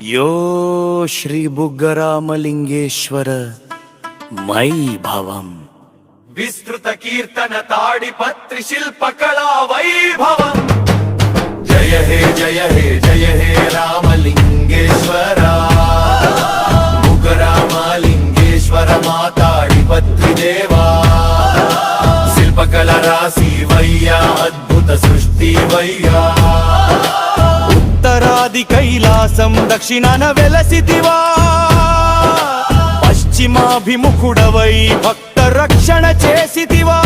यो श्री बुग्गरामलिंगेश्वर मयि भवम् विस्तृत कीर्तन ताडिपत्रि शिल्पकला वैभवम्। जय हे जय हे जय हे रामलिंगेश्वरा बुग्गरामलिंगेश्वर माताडिपत्रि देवा शिल्पकला राशि वैया अद्भुत सृष्टि वैया उत्तरादि कैलासं दक्षिणान वेलसिदिवा పశ్చిమాభిముఖుడవై భక్త రక్షణ చేసితివా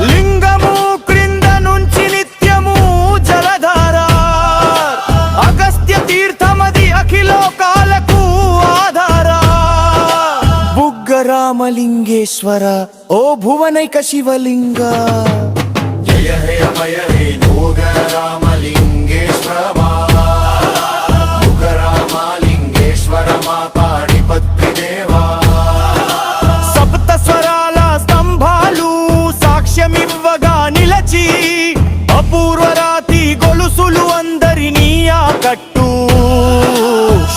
లింగము క్రింద నుంచి నిత్యము జలధార అగస్త్య తీర్థమది అఖిలోకాలకు ఆధార బుగ్గరామలింగేశ్వర ఓ భువనైక శివలింగ జయ హే అభయ హే బుగ్గరామలింగేశ్వర బుగ్గరామలింగేశ్వర మాతాడిపత్రి దేవా సప్త స్వరాల స్తంభాలు సాక్ష్యమివ్వగా నిలచి అపూర్వరాతి గొలుసులు అందరినీ ఆకట్టు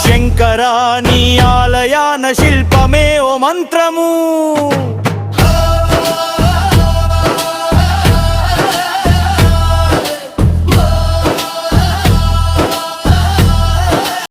శంకరా నీ ఆలయాన శిల్పమే ఓ మంత్రము